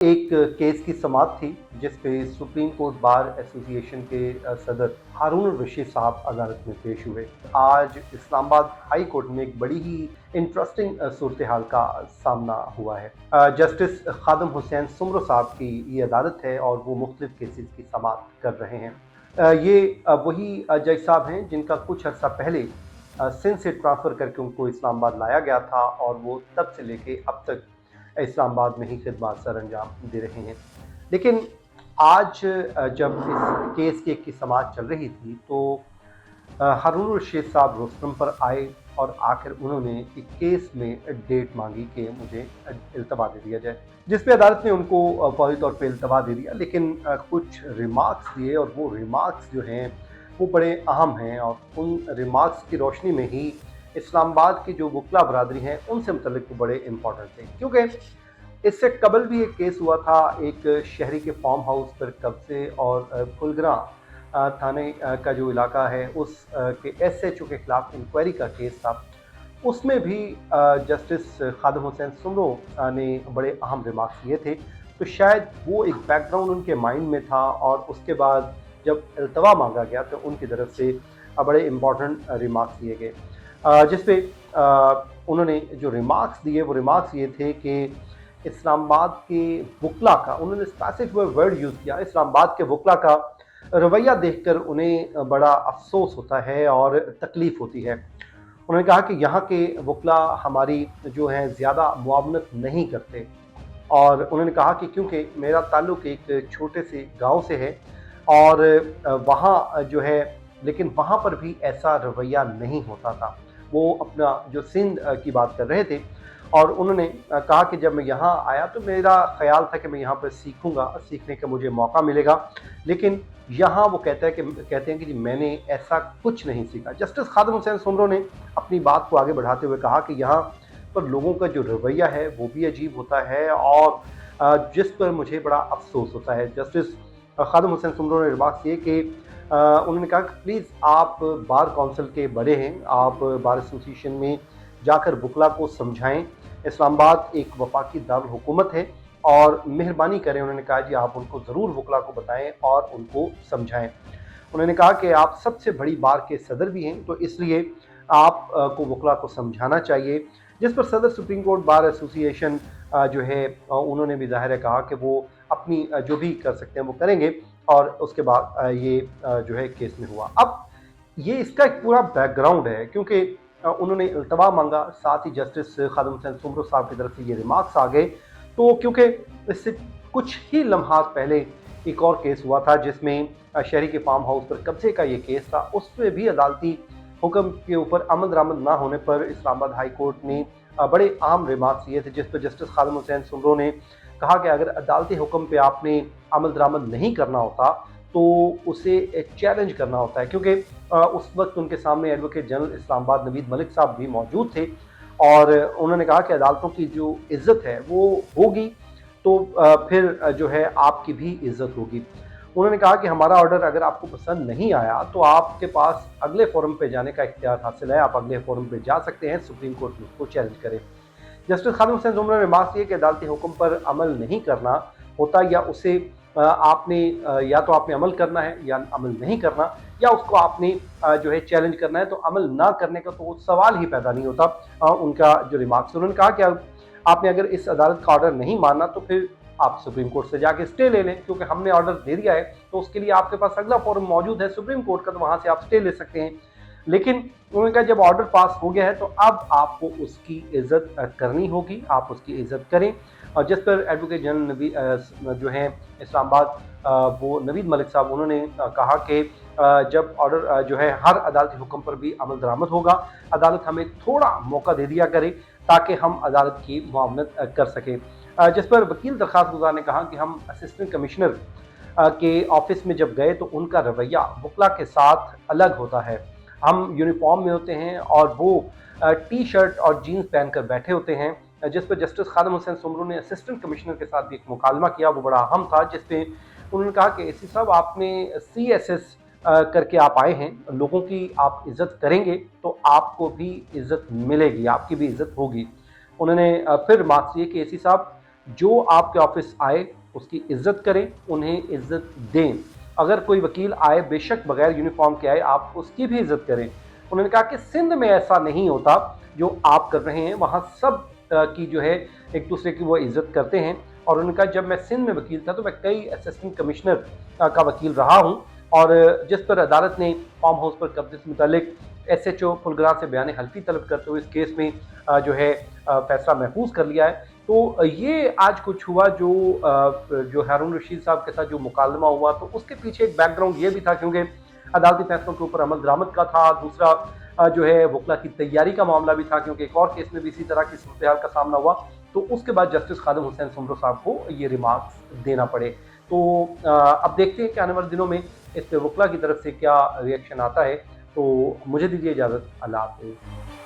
एक केस की समाअत थी जिस पे सुप्रीम कोर्ट बार एसोसिएशन के सदर हारून रशीद साहब अदालत में पेश हुए। आज इस्लामाबाद हाई कोर्ट में एक बड़ी ही इंटरेस्टिंग सूरत हाल का सामना हुआ है। जस्टिस खादम हुसैन सुमरो साहब की ये अदालत है और वो मुख्तलिफ केसेस की समाअत कर रहे हैं। ये वही जज साहब हैं जिनका कुछ अर्सा पहले सिंध से ट्रांसफ़र करके उनको इस्लामाबाद लाया गया था और वो तब से लेके अब तक इस्लामाबाद में ही खिदमत सर अंजाम दे रहे हैं। लेकिन आज जब इस केस की समाअत चल रही थी तो हारून रशीद साहब रोस्टरम पर आए और आकर उन्होंने एक केस में डेट मांगी कि मुझे इल्तवा दे दिया जाए, जिस पे अदालत ने उनको फौरी तौर पे इल्तवा दे दिया। लेकिन कुछ रिमार्क्स दिए और वो रिमार्क्स जो हैं वो बड़े अहम हैं और उन रिमार्क्स की रोशनी में ही इस्लामाबाद की जो वकला बरादरी हैं उनसे मुतल्लिक वो बड़े इंपॉर्टेंट थे। क्योंकि इससे कबल भी एक केस हुआ था, एक शहरी के फार्म हाउस पर कब्जे और फुलगरा थाने का जो इलाका है उस के SHO के खिलाफ इंक्वायरी का केस था। उसमें भी जस्टिस खादम हुसैन सुमरो ने बड़े अहम रिमार्क्स दिए थे। तो शायद वो एक बैकग्राउंड उनके माइंड में था और उसके बाद जब इल्तवा मांगा गया तो उनकी तरफ से बड़े इम्पॉर्टेंट रिमार्क्स दिए गए, जिस पे उन्होंने जो रिमार्क्स दिए वो रिमार्क्स ये थे कि इस्लामाबाद के वकला का, उन्होंने स्पेसिफिक वर्ड यूज़ किया, इस्लामाबाद के वकला का रवैया देखकर उन्हें बड़ा अफसोस होता है और तकलीफ़ होती है। उन्होंने कहा कि यहाँ के वकला हमारी जो हैं ज़्यादा मुआवनत नहीं करते और उन्होंने कहा कि क्योंकि मेरा ताल्लुक़ एक छोटे से गाँव से है और वहाँ जो है, लेकिन वहाँ पर भी ऐसा रवैया नहीं होता था। वो अपना जो सिंध की बात कर रहे थे और उन्होंने कहा कि जब मैं यहाँ आया तो मेरा ख़्याल था कि मैं यहाँ पर सीखूँगा, सीखने का मुझे मौका मिलेगा, लेकिन यहाँ वो कहते हैं कि जी मैंने ऐसा कुछ नहीं सीखा। जस्टिस खादम हुसैन सुमरो ने अपनी बात को आगे बढ़ाते हुए कहा कि यहाँ पर लोगों का जो रवैया है वो भी अजीब होता है और जिस पर मुझे बड़ा अफसोस होता है। जस्टिस खादम हुसैन सुमरो ने रिमार्क्स किए कि उन्होंने कहा कि प्लीज़ आप बार काउंसिल के बड़े हैं, आप बार एसोसिएशन में जाकर वकला को समझाएं। इस्लामाबाद एक वफाकी दारुल हुकूमत है और मेहरबानी करें, उन्होंने कहा जी आप उनको ज़रूर वकला को बताएं और उनको समझाएं। उन्होंने कहा कि आप सबसे बड़ी बार के सदर भी हैं तो इसलिए आप को वकला को समझाना चाहिए। जिस पर सदर सुप्रीम कोर्ट बार एसोसिएशन जो है उन्होंने भी ज़ाहिर है कहा कि वो अपनी जो भी कर सकते हैं वो करेंगे और उसके बाद ये जो है केस में हुआ। अब ये इसका एक पूरा बैकग्राउंड है क्योंकि उन्होंने इल्तवा मांगा, साथ ही जस्टिस खादम हुसैन सुमरो साहब की तरफ से ये रिमार्क्स आ गए। तो क्योंकि इससे कुछ ही लम्हात पहले एक और केस हुआ था जिसमें शहरी के फार्म हाउस पर कब्जे का ये केस था, उसमें भी अदालती हुक्म के ऊपर अमल दरामद ना होने पर इस्लामाबाद हाई कोर्ट ने बड़े अहम रिमार्क्स दिए थे, जिस पर जस्टिस खादम हुसैन सुमरो ने कहा कि अगर अदालती हुक्म पे आपने अमल दरामद नहीं करना होता तो उसे चैलेंज करना होता है। क्योंकि उस वक्त उनके सामने एडवोकेट जनरल इस्लामाबाद नवीद मलिक साहब भी मौजूद थे और उन्होंने कहा कि अदालतों की जो इज़्ज़त है वो होगी तो फिर जो है आपकी भी इज़्ज़त होगी। उन्होंने कहा कि हमारा ऑर्डर अगर आपको पसंद नहीं आया तो आपके पास अगले फोरम पे जाने का इख्तियार हासिल है, आप अगले फोरम पे जा सकते हैं, सुप्रीम कोर्ट में उसको चैलेंज करें। जस्टिस खादम हुसैन सुमरो ने रिमार्क्स किए कि अदालती हुक्म पर अमल नहीं करना होता या उसे आपने या तो आपने अमल करना है या अमल नहीं करना या उसको आपने जो है चैलेंज करना है, तो अमल ना करने का तो सवाल ही पैदा नहीं होता। उनका जो रिमार्क्स, उन्होंने कहा कि आपने अगर इस अदालत का ऑर्डर नहीं मानना तो फिर आप सुप्रीम कोर्ट से जाके स्टे ले लें, क्योंकि हमने ऑर्डर दे दिया है तो उसके लिए आपके पास अगला फोरम मौजूद है सुप्रीम कोर्ट का, तो वहाँ से आप स्टे ले सकते हैं। लेकिन उन्होंने कहा जब ऑर्डर पास हो गया है तो अब आपको उसकी इज्जत करनी होगी, आप उसकी इज्जत करें। और जिस पर एडवोकेट जनरल जो हैं इस्लामाबाद वो नवीद मलिक साहब, उन्होंने कहा कि जब ऑर्डर जो है हर अदालती हुक्म पर भी अमल दरामद होगा, अदालत हमें थोड़ा मौका दे दिया करे ताकि हम अदालत की मुआवनत कर सकें। जिस पर वकील दरख्वास्त गुजार ने कहा कि हम असिस्टेंट कमिश्नर के ऑफिस में जब गए तो उनका रवैया वकला के साथ अलग होता है। हम यूनिफॉर्म में होते हैं और वो टी शर्ट और जीन्स पहनकर बैठे होते हैं। जिस पर जस्टिस खादम हुसैन सुमरो ने असिस्टेंट कमिश्नर के साथ भी एक मुकालमा किया, वो बड़ा अहम था, जिस पे उन्होंने कहा कि एसी साहब आपने CSS करके आप आए हैं, लोगों की आप इज़्ज़त करेंगे तो आपको भी इज़्ज़त मिलेगी, आपकी भी इज़्ज़त होगी। उन्होंने फिर मार्क्स दिए कि एसी साहब जो आपके ऑफिस आए उसकी इज्जत करें, उन्हें इज्जत दें। अगर कोई वकील आए बेशक बगैर यूनिफॉर्म के आए, आप उसकी भी इज्जत करें। उन्होंने कहा कि सिंध में ऐसा नहीं होता जो आप कर रहे हैं, वहाँ सब की जो है एक दूसरे की वो इज्जत करते हैं। और उन्होंने कहा जब मैं सिंध में वकील था तो मैं कई असिस्टेंट कमिश्नर का वकील रहा हूँ, और जिस पर अदालत ने फार्म हाउस पर कब्जे से मुतालिक SHO फुलगरा से बयान हल्फी तलब करते हुए इस केस में जो है फैसला महफूज कर लिया है। तो ये आज कुछ हुआ जो हारून रशीद साहब के साथ जो मुकालमा हुआ, तो उसके पीछे एक बैकग्राउंड ये भी था क्योंकि अदालती फैसलों के ऊपर अमल दरामद का था। दूसरा जो है वकला की तैयारी का मामला भी था क्योंकि एक और केस में भी इसी तरह की सूरत हाल का सामना हुआ। तो उसके बाद जस्टिस खादिम हुसैन सुमरो साहब को ये रिमार्क्स देना पड़े। तो अब देखते हैं कि आने वाले दिनों में इस पे वकला की तरफ से क्या रिएक्शन आता है। तो मुझे दीजिए इजाज़त, अल्लाह हाफ़िज़।